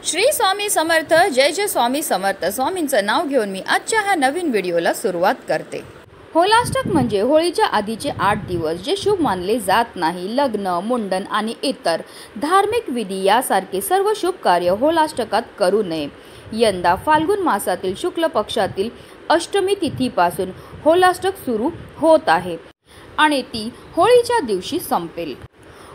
श्री स्वामी समर्थ। जय जय स्वामी समर्थ। स्वामींचं नाव घेऊन मी आजच्या ह्या नवीन व्हिडिओला सुरुवात करते। होलाष्टक म्हणजे होळीच्या आधीचे 8 दिवस जे शुभ मानले जात नाही। लग्न, मुंडन आणि इतर धार्मिक विधी यासारखे सर्व शुभ कार्य होलाष्टकात करू नये। यंदा फाल्गुन मासातील शुक्ल पक्षातील अष्टमी तिथीपासून होलाष्टक सुरू होत आहे आणि ती होळीच्या दिवशी संपेल।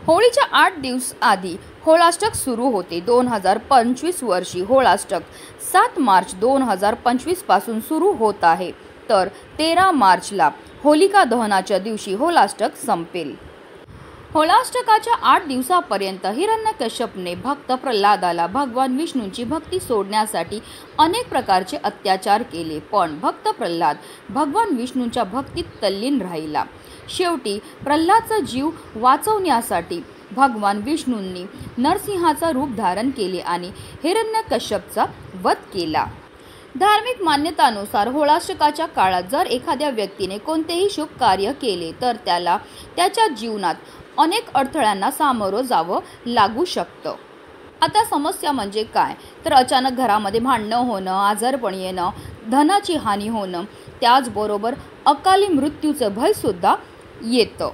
होळीच्या 8 दिवस आधी होलाष्टक सुरू होते। 2025 वर्षी होलाष्टक 7 मार्च 2025 पासून सुरू होत आहे, तर 13 मार्चला होलिका दहनाच्या दिवशी होलाष्टक संपेल। होलाष्टकाच्या 8 दिवसापर्यंत हिरण्यकश्यपने भक्त प्रल्हादाला भगवान विष्णूंची भक्ती सोडण्यासाठी अनेक प्रकारचे अत्याचार केले, पण भक्त प्रल्हाद भगवान विष्णूंच्या भक्तीत तल्लीन राहिला। शेवटी प्रल्हादचा जीव वाचवण्यासाठी भगवान विष्णूंनी नरसिंहाचा रूप धारण केले आणि हिरण्यकश्यपचा वध केला। धार्मिक मान्यतानुसार होलाष्टकाच्या काळात जर एखाद्या व्यक्तीने कोणतेही शुभ कार्य केले तर त्याला त्याच्या जीवनात अनेक अडथळ्यांना सामोरं जावं लागू शकतं। आता समस्या म्हणजे काय, तर अचानक घरामध्ये भांडणं होणं, आजारपण येणं, धनाची हानी होणं, त्याचबरोबर अकाली मृत्यूचं भयसुद्धा येतं।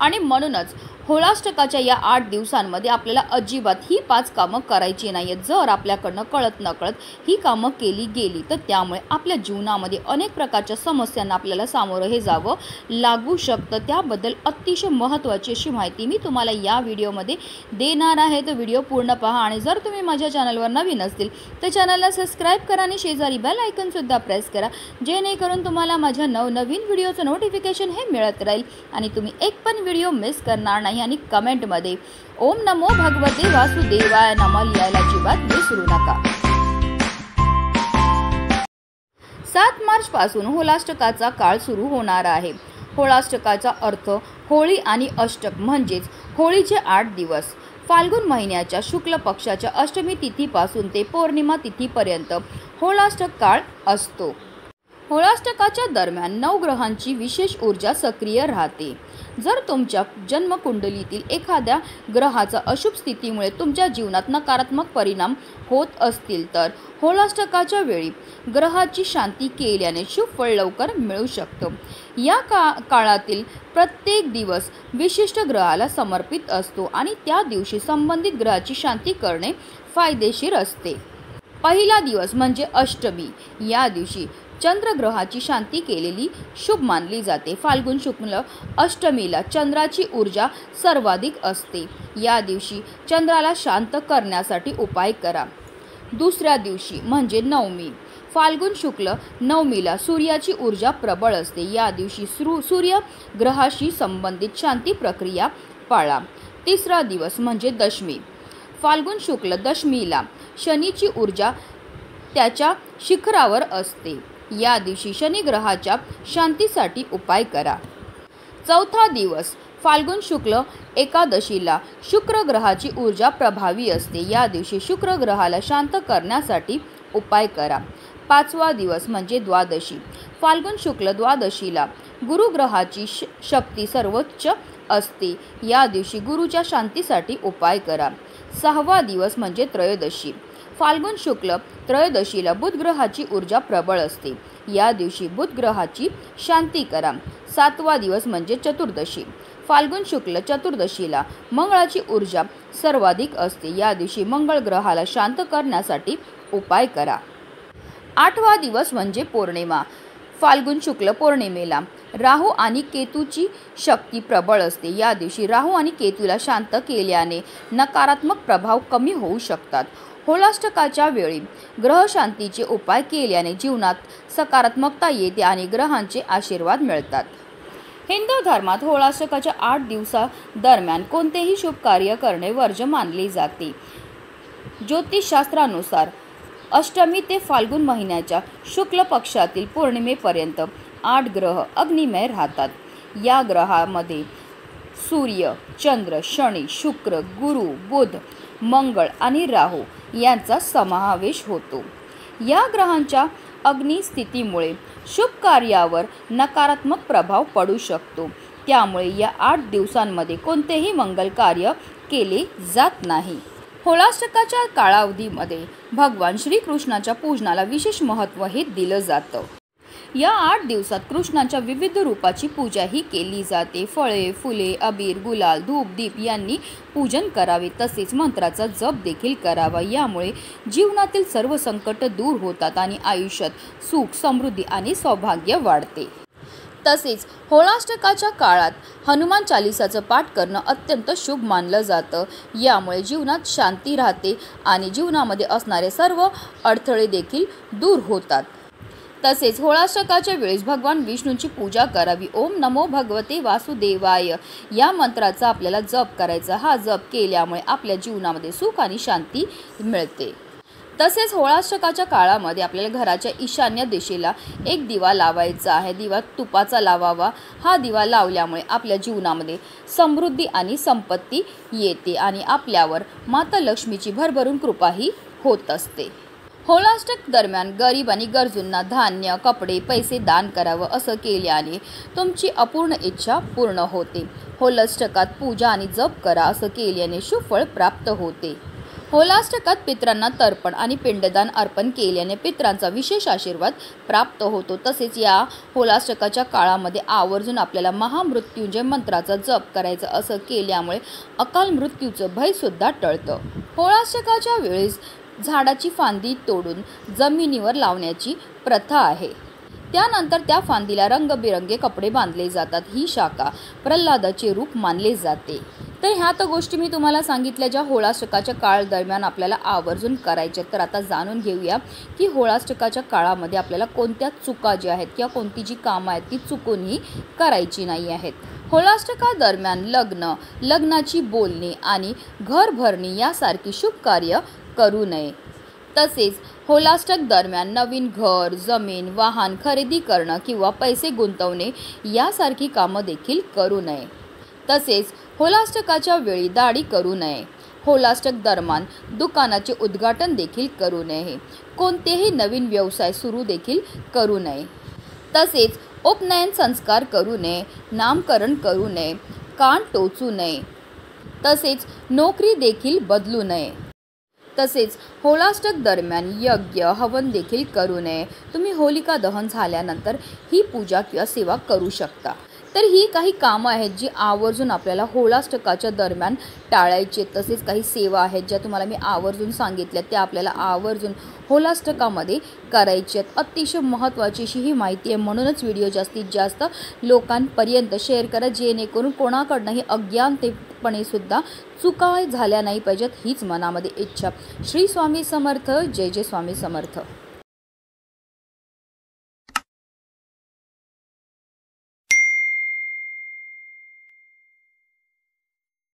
आणि म्हणूनच होलाष्टकाच्या या 8 दिवसांमध्ये आपल्याला अजिबात ही 5 कामं करायची नाहीत। जर आपल्याकडनं कळत नकळत ही कामं केली गेली तर त्यामुळे आपल्या जीवनामध्ये अनेक प्रकारच्या समस्यांना आपल्याला सामोरं जावं लागू शकतं। त्याबद्दल अतिशय महत्त्वाची अशी माहिती मी तुम्हाला या व्हिडिओमध्ये देणार आहे, तर व्हिडिओ पूर्ण पहा। आणि जर तुम्ही माझ्या चॅनलवर नवीन असतील तर चॅनलला सबस्क्राईब करा आणि शेजारी बेल आयकॉनसुद्धा प्रेस करा, जेणेकरून तुम्हाला माझ्या नवनवीन व्हिडिओचं नोटिफिकेशन हे मिळत राहील आणि तुम्ही एक पण व्हिडिओ मिस करणार नाही। आणि कमेंटमध्ये ओम नमो भगवते वासुदेवाय नमः लिहायला अजिबात विसरू नका। 7 मार्च पासून होलाष्टकाचा काळ सुरू होणार आहे। होलाष्टकाचा अर्थ होळी आणि अष्टक म्हणजेच होळीचे 8 दिवस। फाल्गुन महिन्याच्या शुक्ल पक्षाच्या अष्टमी तिथीपासून ते पौर्णिमा तिथीपर्यंत होलाष्टक काळ असतो। होलाष्टकाच्या दरम्यान 9 ग्रहांची विशेष ऊर्जा सक्रिय राहते। जर तुमच्या जन्मकुंडलीतील एखाद्या ग्रहाचा अशुभ स्थितीमुळे तुमच्या जीवनात नकारात्मक परिणाम होत असतील तर होलाष्टकाच्या वेळी ग्रहाची शांती केल्याने शुभ फळ लवकर मिळू शकतं। या काळातील प्रत्येक दिवस विशिष्ट ग्रहाला समर्पित असतो आणि त्या दिवशी संबंधित ग्रहाची शांती करणे फायदेशीर असते। पहिला दिवस म्हणजे अष्टमी। या दिवशी चंद्रग्रहाची शांती केलेली शुभ मानली जाते। फाल्गुन शुक्ल अष्टमीला चंद्राची ऊर्जा सर्वाधिक असते। या दिवशी चंद्राला शांत करण्यासाठी उपाय करा। दुसऱ्या दिवशी म्हणजे नवमी। फाल्गुन शुक्ल नवमीला सूर्याची ऊर्जा प्रबळ असते। या दिवशी सूर्य ग्रहाशी संबंधित शांती प्रक्रिया पाळा। तिसरा दिवस म्हणजे दशमी। फाल्गुन शुक्ल दशमीला शनीची ऊर्जा त्याच्या शिखरावर असते। या दिवशी शनी ग्रहाच्या शांतीसाठी उपाय करा। चौथा दिवस फाल्गुन शुक्ल एकादशीला शुक्र ग्रहाची ऊर्जा प्रभावी असते। या दिवशी शुक्र ग्रहाला शांत करण्यासाठी उपाय करा। पाचवा दिवस म्हणजे द्वादशी। फाल्गुन शुक्ल द्वादशीला गुरु ग्रहाची शक्ती सर्वोच्च असते। या दिवशी गुरुच्या शांतीसाठी उपाय करा। सहावा दिवस म्हणजे त्रयोदशी। फाल्गुन शुक्ल त्रयोदशीला बुध ग्रहाची ऊर्जा प्रबळ असते। या दिवशी बुध ग्रहाची शांती करा। सातवा दिवस म्हणजे चतुर्दशी। फाल्गुन शुक्ल चतुर्दशीला मंगळाची ऊर्जा सर्वाधिक असते। या दिवशी मंगळ ग्रहाला शांत करण्यासाठी उपाय करा। आठवा दिवस म्हणजे पौर्णिमा। फाल्गुन शुक्ल पौर्णिमेला राहू आणि केतूची शक्ती प्रबळ असते। या दिवशी राहू आणि केतूला शांत केल्याने नकारात्मक प्रभाव कमी होऊ शकतात। होलाष्टकाच्या वेळी ग्रहशांतीचे उपाय केल्याने जीवनात सकारात्मकता येते आणि ग्रहांचे आशीर्वाद मिळतात। हिंदू धर्मात होलाष्टकाच्या 8 दिवसादरम्यान कोणतेही शुभ कार्य करणे वर्ज्य मानले जाते। ज्योतिषशास्त्रानुसार अष्टमी ते फाल्गुन महिन्याच्या शुक्ल पक्षातील पौर्णिमेपर्यंत 8 ग्रह अग्निमय राहतात। या ग्रहामध्ये सूर्य, चंद्र, शनी, शुक्र, गुरु, बुध, मंगळ आणि राहू यांचा समावेश होतो। या ग्रहांच्या अग्निस्थितीमुळे शुभ कार्यावर नकारात्मक प्रभाव पडू शकतो। त्यामुळे या 8 दिवसांमध्ये कोणतेही मंगल कार्य केले जात नाही। होळाष्टकाच्या कालावधीमध्ये भगवान श्रीकृष्णाच्या पूजनाला विशेष महत्त्व हे दिलं जातं। या 8 दिवसात कृष्णाच्या विविध रूपाची पूजाही केली जाते। फळे, फुले, अबीर, गुलाल, धूप, दीप यांनी पूजन करावे, तसेच मंत्राचा जप देखील करावा। यामुळे जीवनातील सर्व संकट दूर होतात आणि आयुष्यात सुख, समृद्धी आणि सौभाग्य वाढते। तसेच होळाष्टकाच्या काळात हनुमान चालिसाचं पाठ करणं अत्यंत शुभ मानलं जातं। यामुळे जीवनात शांती राहते आणि जीवनामध्ये असणारे सर्व अडथळे देखील दूर होतात। तसेच होळाष्टकाच्या वेळेस भगवान विष्णूंची पूजा करावी। ओम नमो भगवते वासुदेवाय या मंत्राचा आपल्याला जप करायचा। हा जप केल्यामुळे आपल्या जीवनामध्ये सुख आणि शांती मिळते। तसेच होळाष्टकाच्या काळामध्ये आपल्याला घराच्या ईशान्य दिशेला एक दिवा लावायचा आहे। दिवा तुपाचा लावावा। हा दिवा लावल्यामुळे आपल्या जीवनामध्ये समृद्धी आणि संपत्ती येते आणि आपल्यावर माता लक्ष्मीची भरभरून कृपाही होत असते। होळाष्टक दरम्यान गरीब आणि गरजूंना धान्य, कपडे, पैसे दान करावं। असं केल्याने तुमची अपूर्ण इच्छा पूर्ण होते। होळाष्टकात पूजा आणि जप करा। असं केल्याने शुभ फळ प्राप्त होते। होळाष्टकात पितरांना तर्पण आणि पिंडदान अर्पण केल्याने पितरांचा विशेष आशीर्वाद प्राप्त होतो। तसेच या होळाष्टकाच्या काळामध्ये आवर्जून आपल्याला महामृत्युंजय मंत्राचा जप करायचा। असं केल्यामुळे अकाल मृत्यूचं भय सुद्धा टळतं। होळाष्टकाच्या वेळेस झाडाची फांदी तोडून जमिनीवर लावण्याची प्रथा आहे। त्यानंतर त्या फांदीला रंगबिरंगी कपडे बांधले जातात। ही शाखा प्रल्हादाचे रूप मानले जाते। तर ह्या तर गोष्टी मी तुम्हाला सांगितल्या ज्या होळाष्टकाच्या काळ दरम्यान आपल्याला आवर्जून करायच्या। तर आता जाणून घेऊया की होळाष्टकाच्या काळामध्ये आपल्याला कोणत्या चुका ज्या आहेत किंवा कोणती जी कामं आहेत ती चुकूनही करायची नाही आहेत। होळाष्टका दरम्यान लग्नाची बोलणी आणि घर भरणी यासारखी शुभ कार्य करू नये। तसेच होळाष्टक दरम्यान नवीन घर, जमीन, वाहन खरेदी करणं किंवा पैसे गुंतवणे यासारखी कामं देखील करू नये। तसेच होळाष्टकाच्या वेळी दाढी करू नये। होळाष्टक दरम्यान दुकानाचे उद्घाटन देखील करू नये। कोणतेही नवीन व्यवसाय सुरू देखील करू नये। तसेच उपनयन संस्कार करू नये, नामकरण करू नये, कान टोचू नये, तसेच नोकरी देखील बदलू नये। तसेच होळाष्टक दरम्यान यज्ञ, हवन देखील करू नये। तुम्ही होलिका दहन झाल्यानंतर ही पूजा किंवा सेवा करू शकता। तर ही काही कामं आहेत जी आवर्जून आपल्याला होळाष्टकाच्या दरम्यान टाळायची। तसेच काही सेवा आहेत ज्या तुम्हाला मी आवर्जून सांगितल्या त्या आपल्याला आवर्जून होळाष्टकामध्ये करायची आहेत। अतिशय महत्त्वाची अशी ही माहिती आहे, म्हणूनच व्हिडिओ जास्तीत जास्त लोकांपर्यंत शेअर करा जेणेकरून कोणाकडनंही अज्ञानतेपणे सुद्धा चुका झाल्या नाही पाहिजेत हीच मनामध्ये इच्छा। श्री स्वामी समर्थ। जय जय स्वामी समर्थ।